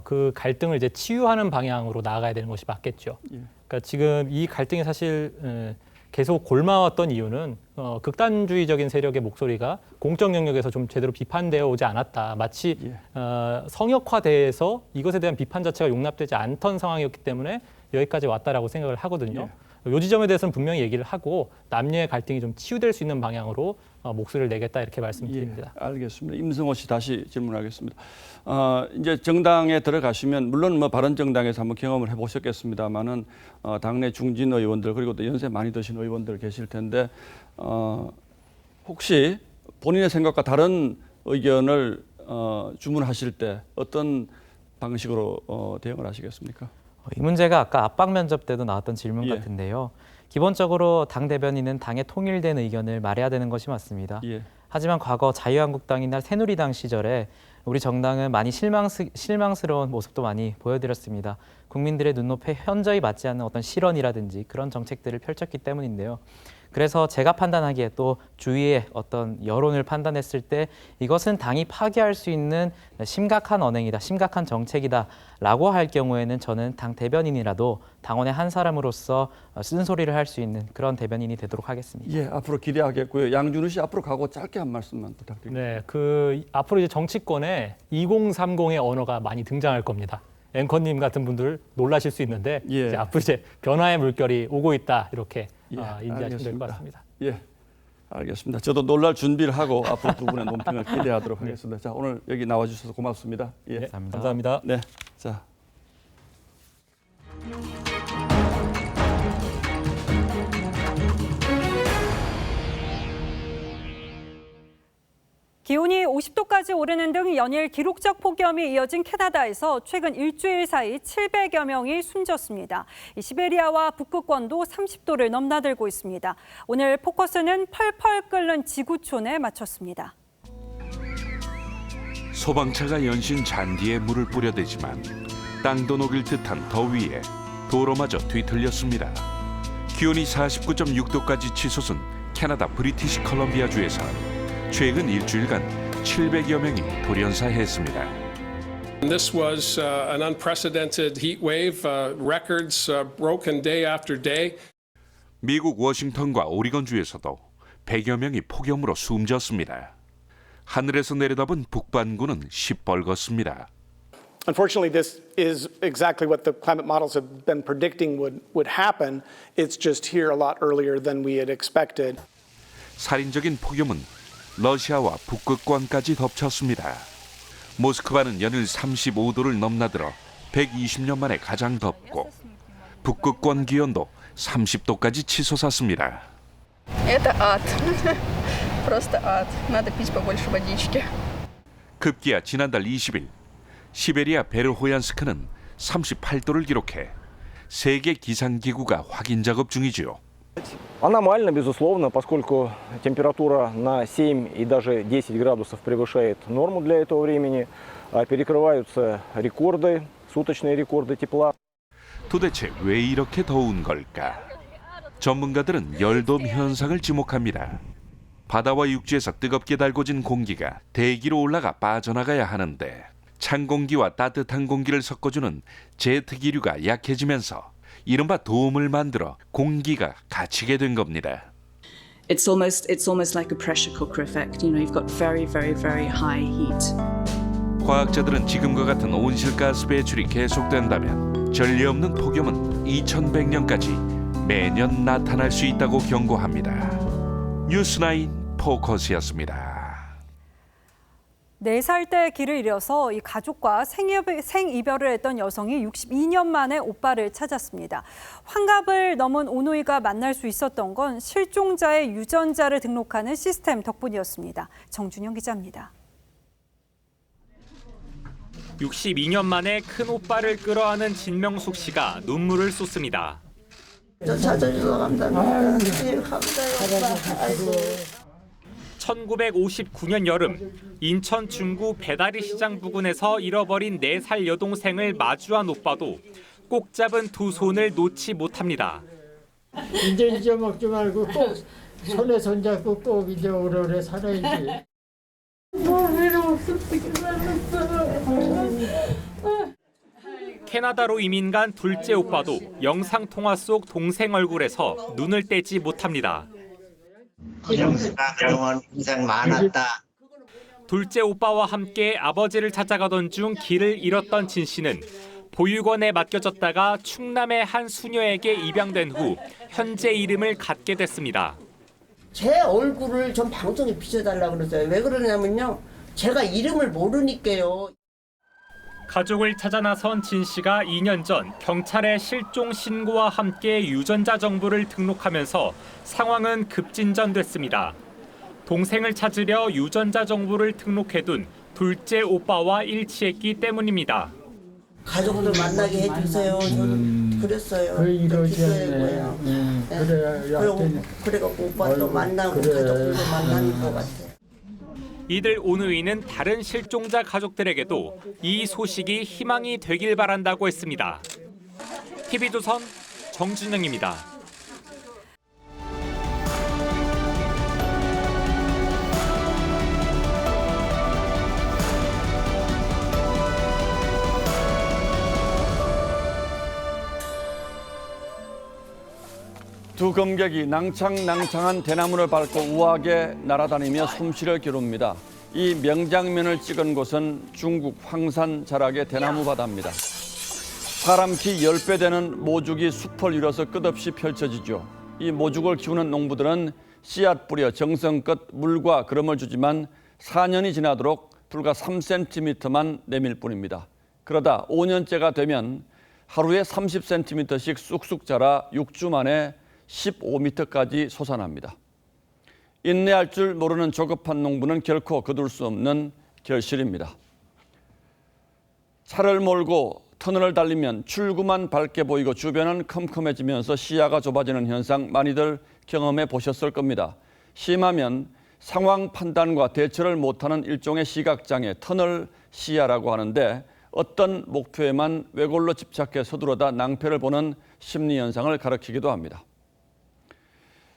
그 갈등을 이제 치유하는 방향으로 나아가야 되는 것이 맞겠죠. 그러니까 지금 이 갈등이 사실 계속 골마왔던 이유는 극단주의적인 세력의 목소리가 공적 영역에서 좀 제대로 비판되어 오지 않았다. 마치 성역화돼서 이것에 대한 비판 자체가 용납되지 않던 상황이었기 때문에 여기까지 왔다라고 생각을 하거든요. 요 지점에 대해서는 분명히 얘기를 하고 남녀의 갈등이 좀 치유될 수 있는 방향으로 목소리를 내겠다 이렇게 말씀드립니다. 예, 알겠습니다. 임승호 씨 다시 질문하겠습니다. 이제 정당에 들어가시면 물론 뭐 바른정당에서 한번 경험을 해보셨겠습니다만은 당내 중진 의원들 그리고 또 연세 많이 드신 의원들 계실 텐데 혹시 본인의 생각과 다른 의견을 주문하실 때 어떤 방식으로 대응을 하시겠습니까? 이 문제가 아까 압박 면접 때도 나왔던 질문 같은데요. 기본적으로 당 대변인은 당의 통일된 의견을 말해야 되는 것이 맞습니다. 하지만 과거 자유한국당이나 새누리당 시절에 우리 정당은 많이 실망스러운 모습도 많이 보여드렸습니다. 국민들의 눈높이에 현저히 맞지 않는 어떤 실언이라든지 그런 정책들을 펼쳤기 때문인데요. 그래서 제가 판단하기에 또 주위의 어떤 여론을 판단했을 때 이것은 당이 파괴할 수 있는 심각한 언행이다, 심각한 정책이다라고 할 경우에는 저는 당 대변인이라도 당원의 한 사람으로서 쓴소리를 할 수 있는 그런 대변인이 되도록 하겠습니다. 예, 앞으로 기대하겠고요. 양준우 씨 앞으로 가고 짧게 한 말씀만 부탁드립니다. 네, 앞으로 이제 정치권에 2030의 언어가 많이 등장할 겁니다. 앵커님 같은 분들 놀라실 수 있는데 이제 앞으로 이제 변화의 물결이 오고 있다 이렇게 인지하시면 될 것 같습니다. 예, 알겠습니다. 저도 놀랄 준비를 하고 앞으로 두 분의 논평을 기대하도록 하겠습니다. 자, 오늘 여기 나와주셔서 고맙습니다. 예, 감사합니다. 네, 자. 기온이 50도까지 오르는 등 연일 기록적 폭염이 이어진 캐나다에서 최근 일주일 사이 700여 명이 숨졌습니다. 시베리아와 북극권도 30도를 넘나들고 있습니다. 오늘 포커스는 펄펄 끓는 지구촌에 맞췄습니다. 소방차가 연신 잔디에 물을 뿌려대지만 땅도 녹일 듯한 더위에 도로마저 뒤틀렸습니다. 기온이 49.6도까지 치솟은 캐나다 브리티시 컬럼비아주에서 최근 일주일간 700여 명이 돌연사했습니다. This was an unprecedented heat wave. Records broken day after day. 미국 워싱턴과 오리건주에서도 100여 명이 폭염으로 숨졌습니다. 하늘에서 내려다본 북반구는 시뻘겋습니다. Unfortunately, this is exactly what the climate models have been predicting would happen. It's just here a lot earlier than we had expected. 살인적인 폭염은 러시아와 북극권까지 덮쳤습니다. 모스크바는 연일 35도를 넘나들어 120년 만에 가장 덥고 북극권 기온도 30도까지 치솟았습니다. Это ад. Просто ад. Надо пить побольше водички. 급기야 지난달 20일 시베리아 베르호얀스크는 38도를 기록해 세계 기상기구가 확인 작업 중이지요. Аномально, безусловно, поскольку температура на 7 и даже 10 градусов превышает норму для этого времени, перекрываются рекорды, суточные рекорды тепла. 도대체 왜 이렇게 더운 걸까? 전문가들은 열돔 현상을 지목합니다. 바다와 육지에서 뜨겁게 달궈진 공기가 대기로 올라가 빠져나가야 하는데 찬 공기와 따뜻한 공기를 섞어주는 제트기류가 약해지면서 이른바 돔을 만들어 공기가 갇히게 된 겁니다. It's almost like a pressure cooker effect. You know, you've got very, very, very high heat. 과학자들은 지금과 같은 온실가스 배출이 계속된다면 전례 없는 폭염은 2100년까지 매년 나타날 수 있다고 경고합니다. 뉴스9 포커스였습니다. 4살 때 길을 잃어서 이 가족과 생이별을 했던 여성이 62년 만에 오빠를 찾았습니다. 환갑을 넘은 오노이가 만날 수 있었던 건 실종자의 유전자를 등록하는 시스템 덕분이었습니다. 정준영 기자입니다. 62년 만에 큰 오빠를 끌어안은 진명숙 씨가 눈물을 쏟습니다. 저 찾아주셔서 감사합니다. 감사해요. 아이고. 1959년 여름 인천 중구 배다리 시장 부근에서 잃어버린 4살 여동생을 마주한 오빠도 꼭 잡은 두 손을 놓지 못합니다. 이제 잊어먹지 말고 꼭 손에 손잡고 꼭 이제 오래오래 살아야지. 캐나다로 이민 간 둘째 오빠도 영상통화 속 동생 얼굴에서 눈을 떼지 못합니다. 영수가 그동안 고생 많았다. 둘째 오빠와 함께 아버지를 찾아가던 중 길을 잃었던 진 씨는 보육원에 맡겨졌다가 충남의 한 수녀에게 입양된 후 현재 이름을 갖게 됐습니다. 제 얼굴을 좀 방송에 비춰달라고 그러세요. 왜 그러냐면요. 제가 이름을 모르니까요. 가족을 찾아 나선 진 씨가 2년 전 경찰에 실종 신고와 함께 유전자 정보를 등록하면서 상황은 급진전됐습니다. 동생을 찾으려 유전자 정보를 등록해둔 둘째 오빠와 일치했기 때문입니다. 가족들 만나게 해주세요. 저는 그랬어요. 이러셨네. 그래야 그래갖고 오빠도 만나고 가족들도 만나는 것 같아요. 이들 오누이는 다른 실종자 가족들에게도 이 소식이 희망이 되길 바란다고 했습니다. TV조선 정준영입니다. 두 검객이 낭창낭창한 대나무를 밟고 우아하게 날아다니며 솜씨를 기릅니다. 이 명장면을 찍은 곳은 중국 황산 자락의 대나무 바다입니다. 사람 키 10배 되는 모죽이 숲을 이뤄서 끝없이 펼쳐지죠. 이 모죽을 키우는 농부들은 씨앗 뿌려 정성껏 물과 거름을 주지만 4년이 지나도록 불과 3cm만 내밀 뿐입니다. 그러다 5년째가 되면 하루에 30cm씩 쑥쑥 자라 6주 만에 15m까지 솟아납니다. 인내할 줄 모르는 조급한 농부는 결코 거둘 수 없는 결실입니다. 차를 몰고 터널을 달리면 출구만 밝게 보이고 주변은 컴컴해지면서 시야가 좁아지는 현상 많이들 경험해 보셨을 겁니다. 심하면 상황 판단과 대처를 못하는 일종의 시각장애, 터널 시야라고 하는데 어떤 목표에만 외골로 집착해 서두르다 낭패를 보는 심리 현상을 가리키기도 합니다.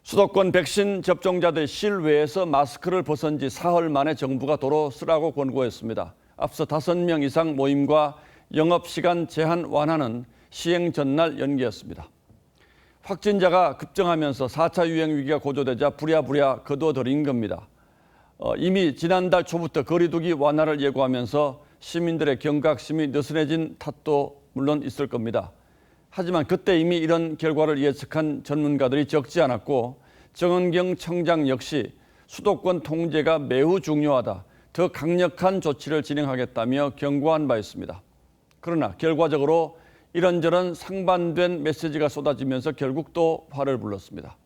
수도권 백신 접종자들 실외에서 마스크를 벗은 지 사흘 만에 정부가 도로 쓰라고 권고했습니다. 앞서 5명 이상 모임과 영업시간 제한 완화는 시행 전날 연기했습니다. 확진자가 급증하면서 4차 유행 위기가 고조되자 부랴부랴 거둬들인 겁니다. 이미 지난달 초부터 거리두기 완화를 예고하면서 시민들의 경각심이 느슨해진 탓도 물론 있을 겁니다. 하지만 그때 이미 이런 결과를 예측한 전문가들이 적지 않았고 정은경 청장 역시 수도권 통제가 매우 중요하다, 더 강력한 조치를 진행하겠다며 경고한 바 있습니다. 그러나 결과적으로 이런저런 상반된 메시지가 쏟아지면서 결국 또 화를 불렀습니다.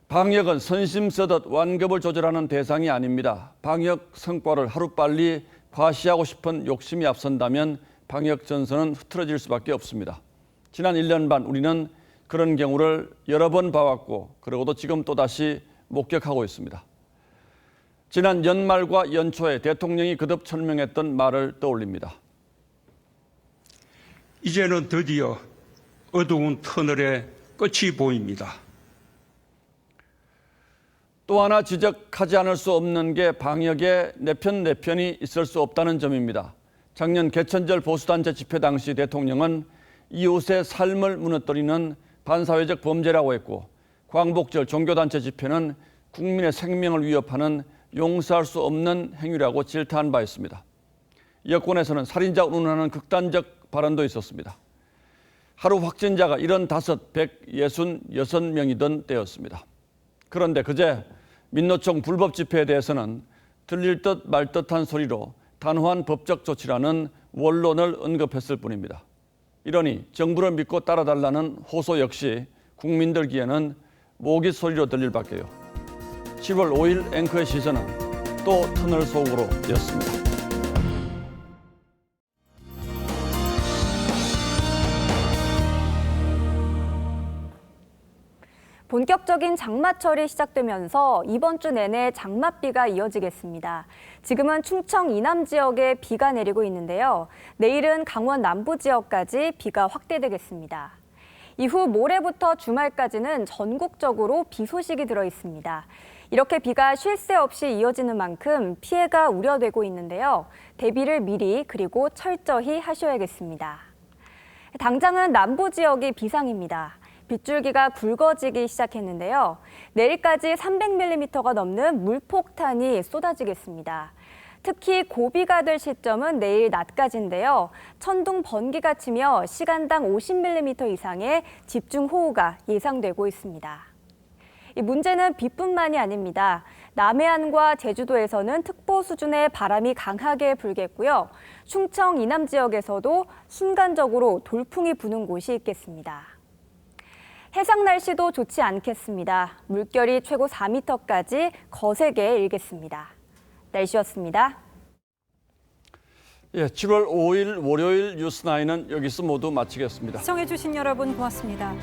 방역은 선심 쓰듯 완급을 조절하는 대상이 아닙니다. 방역 성과를 하루빨리 과시하고 싶은 욕심이 앞선다면 방역 전선은 흐트러질 수밖에 없습니다. 지난 1년 반 우리는 그런 경우를 여러 번 봐왔고 그러고도 지금 또다시 목격하고 있습니다. 지난 연말과 연초에 대통령이 거듭 천명했던 말을 떠올립니다. 이제는 드디어 어두운 터널의 끝이 보입니다. 또 하나 지적하지 않을 수 없는 게 방역에 내 편이 있을 수 없다는 점입니다. 작년 개천절 보수단체 집회 당시 대통령은 이웃의 삶을 무너뜨리는 반사회적 범죄라고 했고 광복절 종교단체 집회는 국민의 생명을 위협하는 용서할 수 없는 행위라고 질타한 바 있습니다. 여권에서는 살인자 운운하는 극단적 발언도 있었습니다. 하루 확진자가 75, 166명이던 때였습니다. 그런데 그제 민노총 불법 집회에 대해서는 들릴 듯 말 듯한 소리로 단호한 법적 조치라는 원론을 언급했을 뿐입니다. 이러니 정부를 믿고 따라달라는 호소 역시 국민들 귀에는 모기 소리로 들릴 밖에요. 7월 5일 앵커의 시선은 또 터널 속으로였습니다. 본격적인 장마철이 시작되면서 이번 주 내내 장맛비가 이어지겠습니다. 지금은 충청 이남 지역에 비가 내리고 있는데요. 내일은 강원 남부 지역까지 비가 확대되겠습니다. 이후 모레부터 주말까지는 전국적으로 비 소식이 들어 있습니다. 이렇게 비가 쉴 새 없이 이어지는 만큼 피해가 우려되고 있는데요. 대비를 미리 그리고 철저히 하셔야겠습니다. 당장은 남부 지역이 비상입니다. 빗줄기가 굵어지기 시작했는데요. 내일까지 300mm가 넘는 물폭탄이 쏟아지겠습니다. 특히 고비가 될 시점은 내일 낮까지인데요. 천둥 번개가 치며 시간당 50mm 이상의 집중호우가 예상되고 있습니다. 이 문제는 비뿐만이 아닙니다. 남해안과 제주도에서는 특보 수준의 바람이 강하게 불겠고요. 충청 이남 지역에서도 순간적으로 돌풍이 부는 곳이 있겠습니다. 해상 날씨도 좋지 않겠습니다. 물결이 최고 4m까지 거세게 일겠습니다. 날씨였습니다. 예, 7월 5일 월요일 뉴스9은 여기서 모두 마치겠습니다. 시청해주신 여러분 고맙습니다.